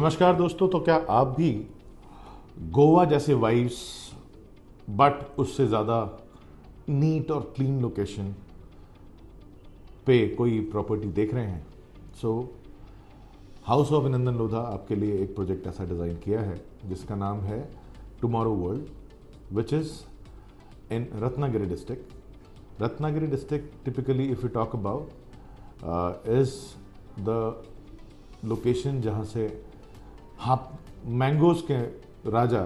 नमस्कार दोस्तों। तो क्या आप भी गोवा जैसे वाइब्स बट उससे ज़्यादा नीट और क्लीन लोकेशन पे कोई प्रॉपर्टी देख रहे हैं? सो हाउस ऑफ अभिनंदन लोधा आपके लिए एक प्रोजेक्ट ऐसा डिज़ाइन किया है जिसका नाम है tomorrow world, which is in Ratnagiri district. Ratnagiri district typically if you talk about is the location जहाँ से हाँ मैंगोज़ के राजा,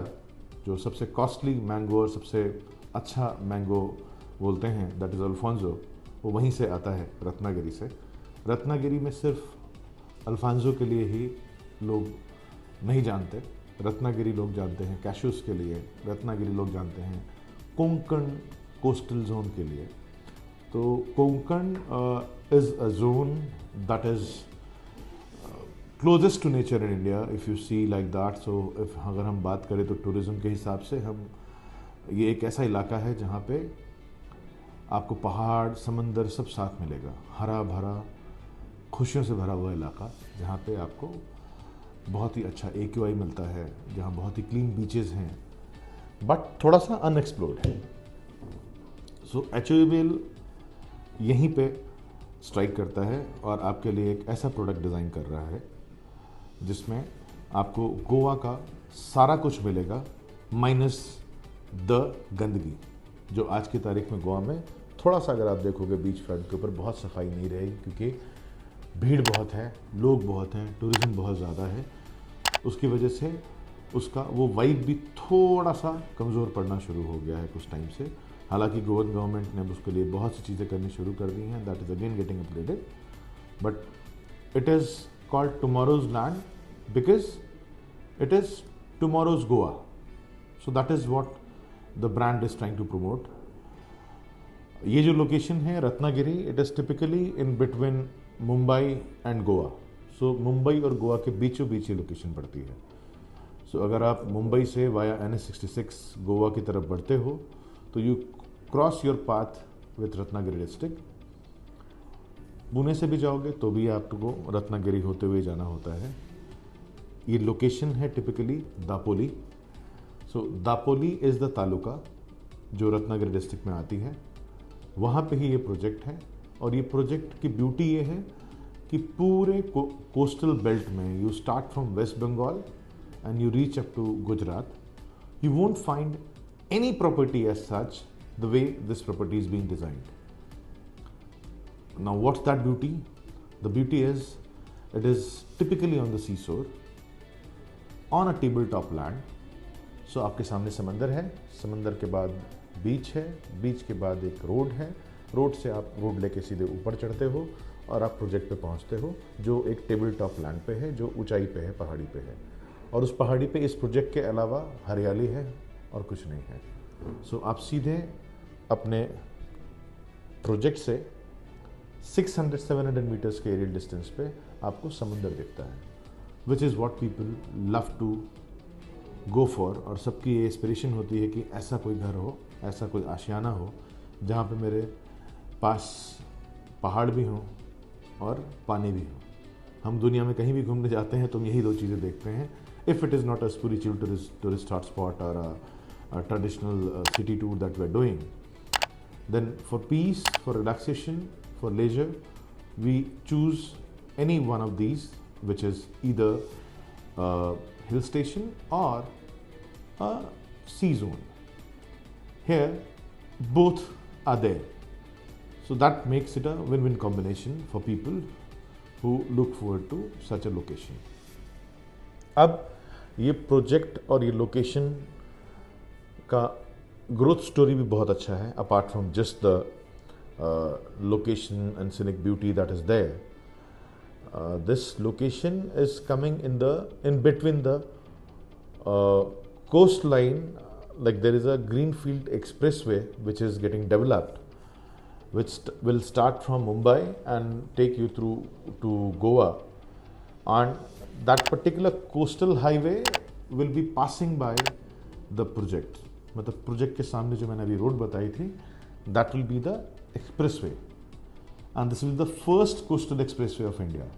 जो सबसे कॉस्टली मैंगो और सबसे अच्छा मैंगो बोलते हैं, दैट इज़ अल्फांसो, वो वहीं से आता है, रत्नागिरी से। रत्नागिरी में सिर्फ अल्फांसो के लिए ही लोग नहीं जानते, रत्नागिरी लोग जानते हैं कैशूस के लिए, रत्नागिरी लोग जानते हैं कोंकण कोस्टल जोन के लिए। तो Konkan is a zone that is closest to nature in India if you see like that. So if अगर हम बात करें तो टूरिज़्म के हिसाब से ये एक ऐसा इलाका है जहाँ पे आपको पहाड़ समंदर सब साथ मिलेगा, हरा भरा खुशियों से भरा हुआ इलाका जहाँ पे आपको बहुत ही अच्छा AQI मिलता है, जहाँ बहुत ही क्लीन बीचेस हैं बट थोड़ा सा अनएक्सप्लोर्ड है। सो HOABL यहीं पे स्ट्राइक करता है और आपके लिए एक ऐसा प्रोडक्ट डिज़ाइन कर रहा है जिसमें आपको गोवा का सारा कुछ मिलेगा माइनस द गंदगी, जो आज की तारीख में गोवा में थोड़ा सा अगर आप देखोगे बीच फ्रंट के ऊपर बहुत सफाई नहीं रहेगी, क्योंकि भीड़ बहुत है, लोग बहुत हैं, टूरिज़्म बहुत ज़्यादा है। उसकी वजह से उसका वो वाइब भी थोड़ा सा कमज़ोर पड़ना शुरू हो गया है कुछ टाइम से। हालांकि गोवन गवर्नमेंट ने अब उसके लिए बहुत सी चीज़ें करनी शुरू कर दी हैं, that is again getting upgraded, but it is called tomorrow's land because it is tomorrow's Goa. So that is what the brand is trying to promote. ये जो लोकेशन है Ratnagiri, it is typically in between Mumbai and Goa. So Mumbai और गोवा के बीचों बीच ये location पड़ती है। सो अगर आप मुंबई से वाया NH66 गोवा की तरफ बढ़ते हो तो you cross your path with Ratnagiri district. Pune से भी जाओगे तो भी आपको रत्नागिरी होते हुए जाना होता है। ये लोकेशन है typically Dapoli. So Dapoli is the taluka जो रत्नागिरी डिस्ट्रिक्ट में आती है, वहाँ पे ही ये प्रोजेक्ट है। और ये प्रोजेक्ट की ब्यूटी ये है कि पूरे कोस्टल बेल्ट में you start from West Bengal and you reach up to Gujarat, you won't find any property as such the way this property is being designed. Now what's that beauty? The beauty is it is typically on the sea shore on a table top land. So आपके सामने समंदर है, समंदर के बाद बीच है, बीच के बाद एक रोड है, रोड से आप रोड लेके सीधे ऊपर चढ़ते हो और आप प्रोजेक्ट पे पहुंचते हो, जो एक टेबल टॉप लैंड पे है, जो ऊंचाई पे है, पहाड़ी पे है। और उस पहाड़ी पे इस प्रोजेक्ट के अलावा हरियाली है और कुछ नहीं है। सो आप सीधे अपने प्रोजेक्ट से 600-700 मीटर्स के एरियल डिस्टेंस पे आपको समंदर दिखता है, which is what people love to go for. और सबकी ये एस्पिरेशन होती है कि ऐसा कोई घर हो, ऐसा कोई आशियाना हो जहाँ पे मेरे पास पहाड़ भी हों और पानी भी हो। हम दुनिया में कहीं भी घूमने जाते हैं तो हम यही दो चीज़ें देखते हैं। If it is not a spiritual tourist hot spot और a traditional city tour that we are doing, then for peace, for relaxation, for leisure, we choose any one of these which is either a hill station or a sea zone. Here both are there, so that makes it a win-win combination for people who look forward to such a location. अब ये project और ये location का growth story भी बहुत अच्छा है, apart from just the location and scenic beauty that is there. This location is coming in between the coastline, like there is a greenfield expressway which is getting developed, which will start from Mumbai and take you through to Goa, and that particular coastal highway will be passing by the project. मतलब project के सामने जो मैंने अभी road बताई थी, that will be the expressway, and this will be the first coastal expressway of India.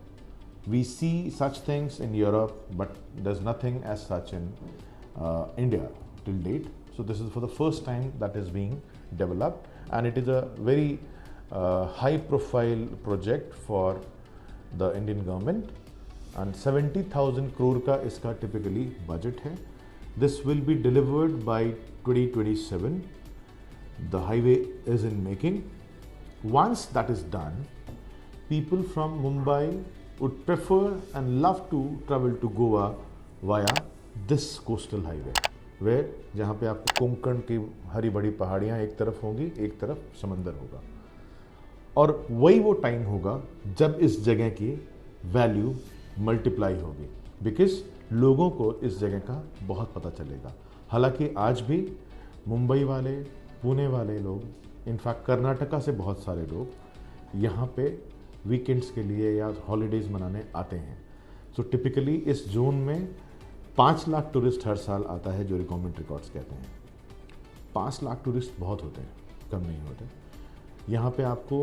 We see such things in Europe, but there's nothing as such in India till date. So this is for the first time that is being developed, and it is a very high-profile project for the Indian government. And 70,000 crore का इसका typically budget है. This will be delivered by 2027. The highway is in making. Once that is done, people from Mumbai would prefer and love to travel to Goa via this coastal highway, where जहाँ पे आपको कोंकण की हरी भरी पहाड़ियाँ एक तरफ होंगी, एक तरफ समंदर होगा, और वही वो टाइम होगा जब इस जगह की वैल्यू मल्टीप्लाई होगी, बिकॉज लोगों को इस जगह का बहुत पता चलेगा. हालांकि आज भी मुंबई वाले, पुणे वाले लोग, इनफैक्ट कर्नाटका से बहुत सारे लोग यहाँ पे वीकेंड्स के लिए या हॉलीडेज़ मनाने आते हैं. सो टिपिकली इस जोन में 5 लाख टूरिस्ट हर साल आता है, जो रिकॉर्ड रिकॉर्ड्स कहते हैं. 5 लाख टूरिस्ट बहुत होते हैं, कम नहीं होते. यहाँ पे आपको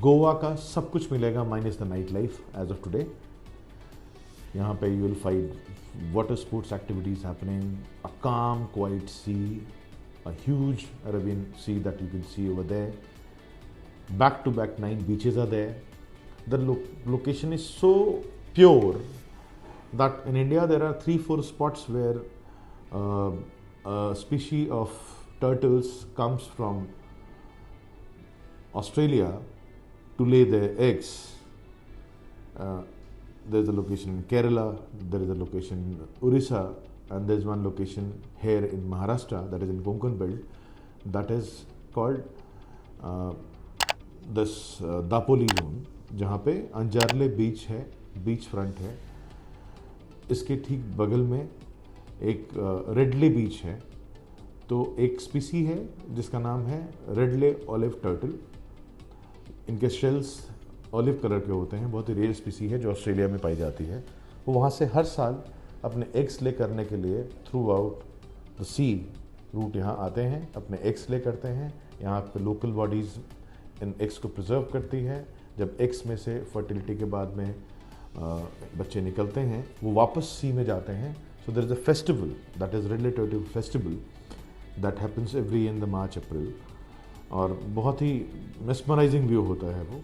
गोवा का सब कुछ मिलेगा minus the night life as of today. यहाँ पे you will find water sports activities happening, a calm quiet sea, a huge Arabian Sea that you can see over there. Back to back 9 beaches are there. The location is so pure that in India there are 3-4 spots where a species of turtles comes from Australia to lay their eggs. There's a location in Kerala, there is a location in Orissa, and there's one location here in Maharashtra, that is in Konkan belt, that is called this Dapoli zone, जहाँ पे अंजारले बीच है, beach front है. इसके ठीक बगल में एक ridley बीच है. तो एक स्पीसी है जिसका नाम है रेडले ऑलिव टर्टल. इनके शेल्स ऑलिव कलर के होते हैं, बहुत ही रेयर स्पीसी है जो ऑस्ट्रेलिया में पाई जाती है. वो वहाँ से हर साल अपने एग्स ले करने के लिए throughout the sea route यहाँ आते हैं, अपने एग्स ले करते हैं. यहाँ पे लोकल बॉडीज़ इन एग्स को प्रिजर्व करती है. जब एग्स में से फर्टिलिटी के बाद में बच्चे निकलते हैं, वो वापस सी में जाते हैं. So there is a festival that is related to festival that happens every in the March April, और बहुत ही मेस्मराइजिंग व्यू होता है वो.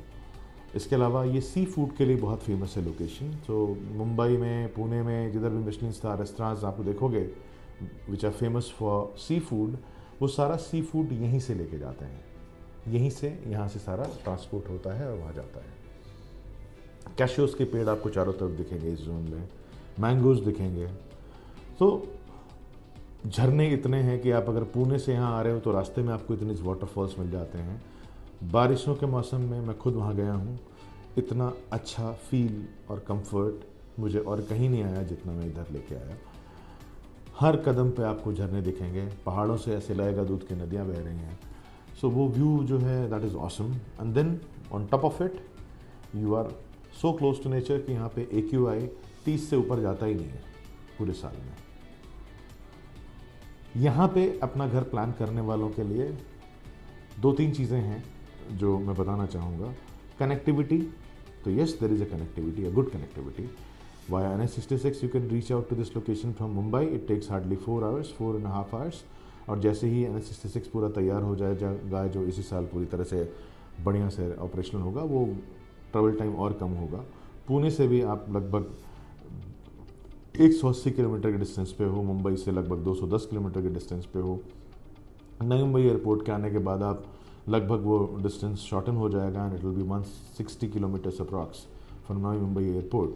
इसके अलावा ये सी फूड के लिए बहुत फेमस है लोकेशन. तो मुंबई में, पुणे में, जिधर भी मिशेलिन स्टार रेस्टोरेंट्स आपको देखोगे which are famous for sea food, वो सारा सी फूड यहीं से लेके जाते हैं. यहीं से, यहाँ से सारा ट्रांसपोर्ट होता है और वहाँ जाता है. कैशियोस के पेड़ आपको चारों तरफ दिखेंगे इस जोन में, मैंगोज दिखेंगे. तो झरने इतने हैं कि आप अगर पुणे से यहाँ आ रहे हो तो रास्ते में आपको इतने वाटरफॉल्स मिल जाते हैं. बारिशों के मौसम में मैं खुद वहाँ गया हूँ, इतना अच्छा फील और कंफर्ट मुझे और कहीं नहीं आया जितना मैं इधर लेके आया. हर कदम पे आपको झरने दिखेंगे, पहाड़ों से ऐसे लगेगा दूध की नदियाँ बह रही हैं. सो वो व्यू जो है that is awesome. And then on top of it you are so close to nature कि यहाँ पे AQI 30 से ऊपर जाता ही नहीं है पूरे साल में. यहाँ पे अपना घर प्लान करने वालों के लिए 2-3 चीज़ें हैं जो मैं बताना चाहूँगा. कनेक्टिविटी, तो yes there is a connectivity, a good connectivity. Via NH66 you can reach out to this location from Mumbai. It takes hardly 4.5 hours. और जैसे ही NH66 पूरा तैयार हो जाएगा, जो इसी साल पूरी तरह से बढ़िया से ऑपरेशनल होगा, वो ट्रैवल टाइम और कम होगा. पुणे से भी आप लगभग 180 किलोमीटर के डिस्टेंस पे हो, मुंबई से लगभग 210 किलोमीटर के डिस्टेंस पे हो. नई मुंबई एयरपोर्ट के आने के बाद आप लगभग वो डिस्टेंस शॉर्टन हो जाएगा and it will B 160 kilometres approx from नई मुंबई एयरपोर्ट.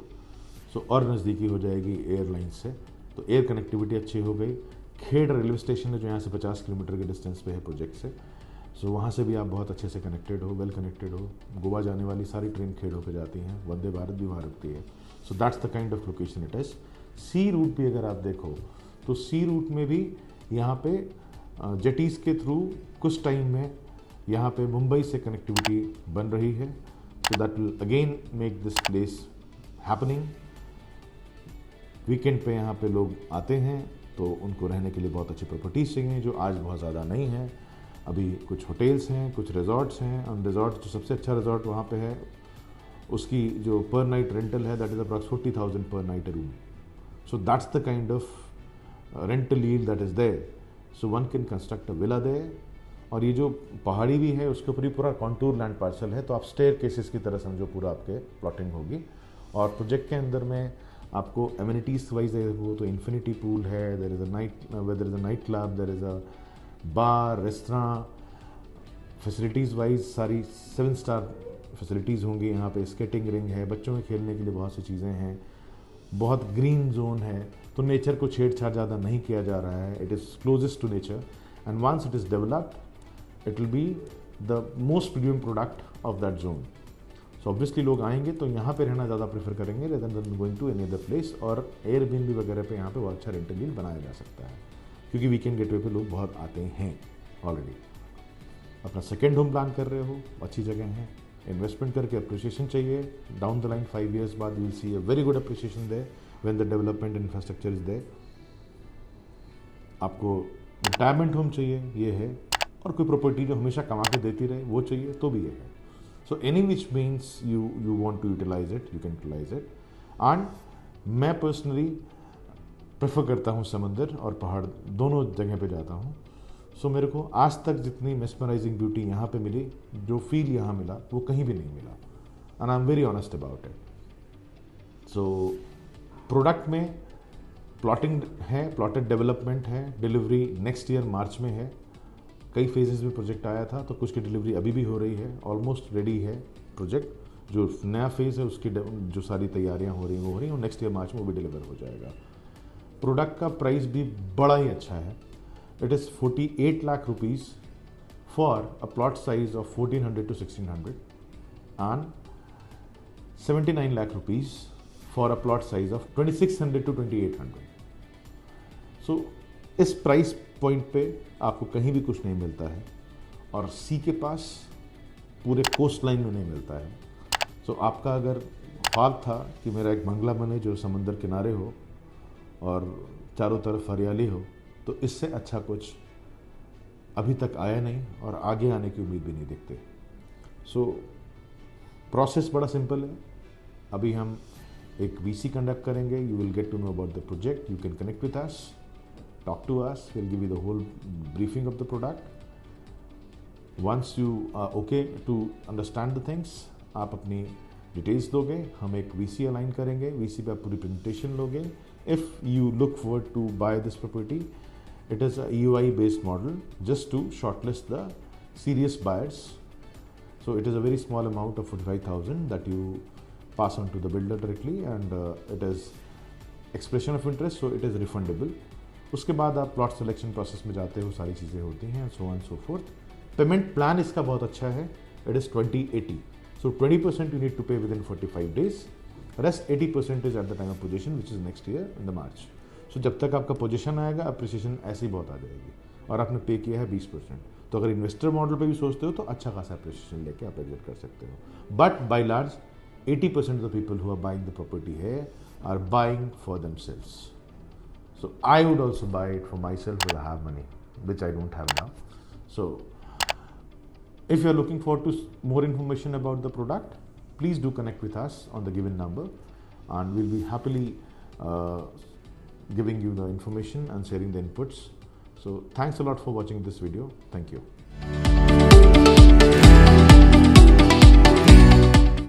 सो और नज़दीकी हो जाएगी एयरलाइन से. तो एयर कनेक्टिविटी अच्छी हो गई. खेड़ रेलवे स्टेशन है जो यहाँ से 50 किलोमीटर के डिस्टेंस पे है प्रोजेक्ट से. सो वहाँ से भी आप बहुत अच्छे से कनेक्टेड हो, वेल कनेक्टेड हो. गोवा जाने वाली सारी ट्रेन खेड़ होकर जाती हैं, वंदे भारत भी वहाँ रुकती है. So that's the kind of location it is. Sea route भी अगर आप देखो तो सी रूट में भी यहाँ पे जेटीज़ के थ्रू कुछ टाइम में यहाँ पे मुंबई से कनेक्टिविटी बन रही है. So that will again make this place happening. Weekend पे यहाँ पे लोग आते हैं तो उनको रहने के लिए बहुत अच्छी प्रॉपर्टीज़ चाहिए, जो आज बहुत ज़्यादा नहीं है. अभी कुछ होटल्स हैं, कुछ रिजॉर्ट्स हैं. और रिजॉर्ट जो सबसे अच्छा रिजॉर्ट वहाँ पे है उसकी जो पर नाइट रेंटल है that is approx 40,000 per night room. So that's the kind of rental yield that is there. So one can construct a villa there. और ये जो पहाड़ी भी है उसके ऊपर ही पूरा कॉन्टूर लैंड पार्सल है, तो आप स्टेयर केसेस की तरह समझो पूरा आपके प्लॉटिंग होगी. और प्रोजेक्ट के अंदर में आपको एमिनिटीज़ वाइज वो तो इन्फिनिटी पूल है, there is a night club, there is a bar, restaurant. Facilities wise सारी 7 स्टार फैसिलिटीज़ होंगी यहाँ पे. स्केटिंग रिंग है, बच्चों के खेलने के लिए बहुत सी चीज़ें हैं, बहुत ग्रीन जोन है. तो नेचर को छेड़छाड़ ज़्यादा नहीं किया जा रहा है. It is closest to nature and once it is developed it will be the most premium product of that zone. So obviously लोग आएंगे तो यहाँ पे रहना ज़्यादा प्रेफर करेंगे rather than going to any other place. और एयरबीएनबी वगैरह पे यहाँ पे बहुत अच्छा रेंटल डील बनाया जा सकता है, क्योंकि वीकेंड गेटवे पे लोग बहुत आते हैं ऑलरेडी. अपना सेकेंड होम प्लान कर रहे हो, अच्छी जगह है, इन्वेस्टमेंट करके अप्रिसिएशन चाहिए. डाउन द लाइन 5 years बाद you will see a very good appreciation there when the development infrastructure is there. आपको रिटायरमेंट होम चाहिए, ये है. और कोई प्रॉपर्टी जो हमेशा कमा के देती रहे वो चाहिए, तो भी ये है. So any which means you want to utilise it, you can utilise it. And मैं पर्सनली प्रेफर करता हूँ समंदर और पहाड़ दोनों जगह पे जाता हूँ. सो मेरे को आज तक जितनी मेस्मराइजिंग ब्यूटी यहाँ पे मिली, जो फील यहाँ मिला, वो कहीं भी नहीं मिला. And I am very honest about it. So product में प्लॉटिंग है, प्लॉटेड डेवलपमेंट है, डिलीवरी नेक्स्ट ईयर मार्च में है. कई फेजेस में प्रोजेक्ट आया था, तो कुछ की डिलीवरी अभी भी हो रही है. ऑलमोस्ट रेडी है प्रोजेक्ट. जो नया फेज़ है उसकी जो सारी तैयारियाँ हो रही हैं वो हो रही हैं, और नेक्स्ट ईयर मार्च में वो भी डिलीवर हो जाएगा. प्रोडक्ट का प्राइस भी बड़ा ही अच्छा है. It is 48 lakh rupees for a plot size of 1400 to 1600 and 79 lakh rupees for a plot size of 2600 to 2800. So इस प्राइस पॉइंट पे आपको कहीं भी कुछ नहीं मिलता है, और सी के पास पूरे कोस्ट लाइन में नहीं मिलता है. सो आपका अगर ख्वाब था कि मेरा एक बंगला बने जो समंदर किनारे हो और चारों तरफ हरियाली हो, तो इससे अच्छा कुछ अभी तक आया नहीं और आगे आने की उम्मीद भी नहीं देखते. सो प्रोसेस बड़ा सिंपल है. अभी हम एक वीसी कंडक्ट करेंगे. You will get to know about the project. You can connect with us, talk to us, will give you the whole briefing of the product. Once you are okay to understand the things, आप अपनी details दोगे, हम एक VC align करेंगे. VC पे आप पूरी presentation लोगे. If you look forward to buy this property, it is a EOI based model just to shortlist the serious buyers. So it is a very small amount of 45,000 that you pass on to the builder directly, and it is expression of interest, so it is refundable. उसके बाद आप plot selection process में जाते हो, सारी चीज़ें होती हैं, so on so forth. Payment plan इसका बहुत अच्छा है. It is 20-80. So 20% you need to pay within 45 days. Rest 80% is at the time of possession, which is next year in the March. सो जब तक आपका पोजीशन आएगा अप्रिसिएशन ऐसे ही बहुत आ जाएगी. और आपने पे किया है 20%. तो अगर इन्वेस्टर मॉडल पे भी सोचते हो तो अच्छा खासा अप्रिसिएशन लेके आप एग्जिट कर सकते हो. But by large 80% of the people who are buying the property है are buying for themselves. So I would also buy it for myself will have money which I don't have now. So if you are looking for to more information about the product, please do connect with us on the given number and we'll be happily giving you the information and sharing the inputs. So thanks a lot for watching this video. Thank you.